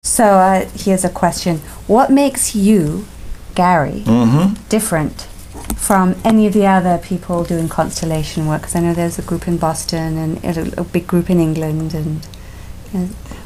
So here's a question. What makes you, Gary, different from any of the other people doing constellation work? Because I know there's a group in Boston and a big group in England. And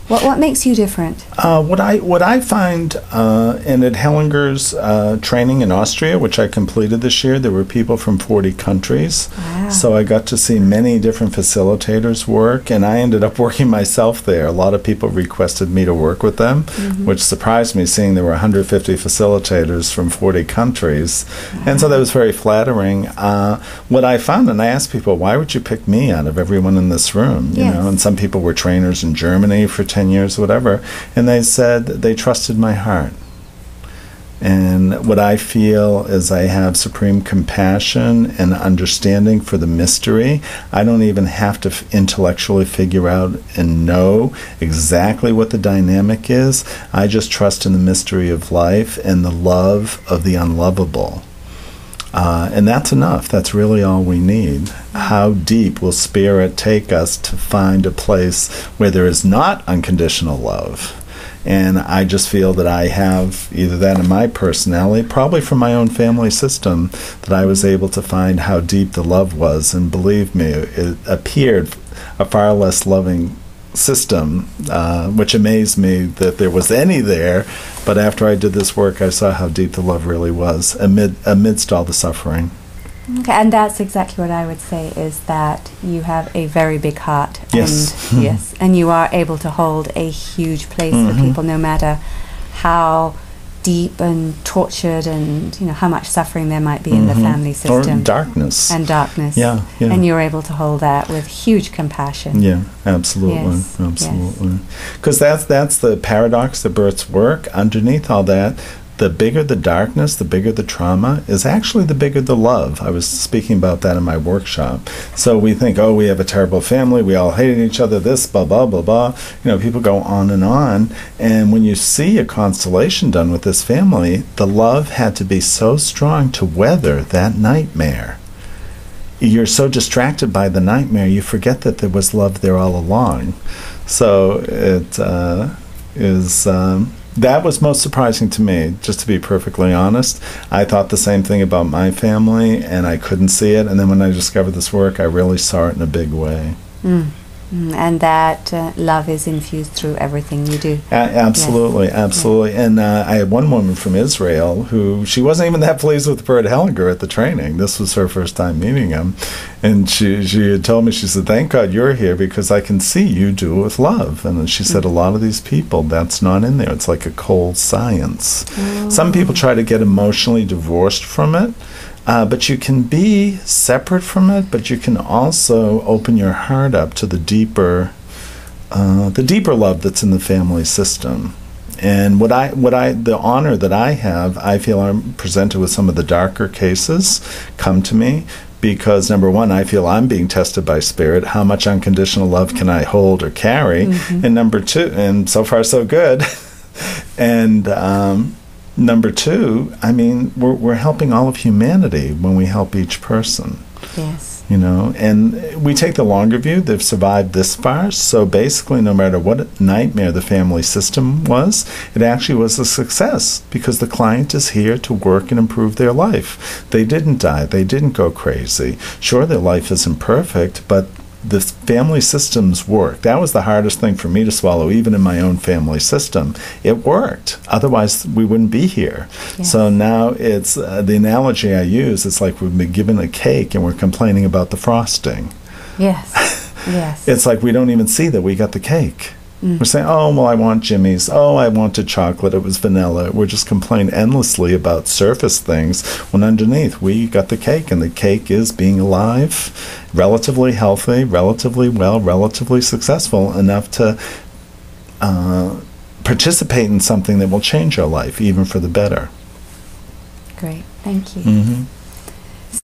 what makes you different? What I find, and at Hellinger's training in Austria, which I completed this year, there were people from 40 countries. Wow. So I got to see many different facilitators work, and I ended up working myself there. A lot of people requested me to work with them, which surprised me, seeing there were 150 facilitators from 40 countries. And so that was very flattering. What I found, and I asked people, why would you pick me out of everyone in this room? You know, and some people were trainers in Germany for 10 years, whatever, and they said they trusted my heart. And what I feel is I have supreme compassion and understanding for the mystery. I don't even have to intellectually figure out and know exactly what the dynamic is. I just trust in the mystery of life and the love of the unlovable. And that's enough. That's really all we need. How deep will Spirit take us to find a place where there is not unconditional love? And I just feel that I have either that in my personality, probably from my own family system, that I was able to find how deep the love was. And believe me, it appeared a far less loving system, which amazed me that there was any there. But after I did this work, I saw how deep the love really was amidst all the suffering. Okay, and that's exactly what I would say, is that you have a very big heart. Yes. And, yes, and you are able to hold a huge place for people, no matter how deep and tortured and, you know, how much suffering there might be in the family system. Or darkness. And darkness. Yeah, yeah. And you're able to hold that with huge compassion. Yeah, absolutely. Yes, absolutely. Because that's the paradox that births work. Underneath all that, the bigger the darkness, the bigger the trauma, is actually the bigger the love. I was speaking about that in my workshop. So we think, oh, we have a terrible family, we all hate each other, this, blah, blah, blah, blah. You know, people go on. And when you see a constellation done with this family, the love had to be so strong to weather that nightmare. You're so distracted by the nightmare, you forget that there was love there all along. So it is... that was most surprising to me, just to be perfectly honest. I thought the same thing about my family, and I couldn't see it. And then when I discovered this work, I really saw it in a big way. And that love is infused through everything you do. Absolutely, yes. Absolutely. Yeah. And I had one woman from Israel who, she wasn't even that pleased with Bert Hellinger at the training. This was her first time meeting him. And she had told me, she said, thank God you're here, because I can see you do it with love. And she said, a lot of these people, that's not in there. It's like a cold science. Oh. Some people try to get emotionally divorced from it. But you can be separate from it, but you can also open your heart up to the deeper love that's in the family system. And the honor that I have, I feel I'm presented with some of the darker cases come to me, because number one, I feel I'm being tested by Spirit. How much unconditional love can I hold or carry? And number two, and so far so good, and number two, I mean, we're helping all of humanity when we help each person. Yes. You know, and we take the longer view. They've survived this far, so basically no matter what nightmare the family system was, it actually was a success, because the client is here to work and improve their life. They didn't die. They didn't go crazy. Sure, their life isn't perfect, but the family systems work. That was the hardest thing for me to swallow, even in my own family system. It worked. Otherwise, we wouldn't be here. Yes. So now it's the analogy I use. It's like we've been given a cake and we're complaining about the frosting. Yes. Yes. It's like we don't even see that we got the cake. We're saying, oh, well, I want Jimmy's. Oh, I wanted chocolate. It was vanilla. We're just complaining endlessly about surface things, when underneath we got the cake, and the cake is being alive, relatively healthy, relatively well, relatively successful, enough to participate in something that will change our life, even for the better. Great. Thank you.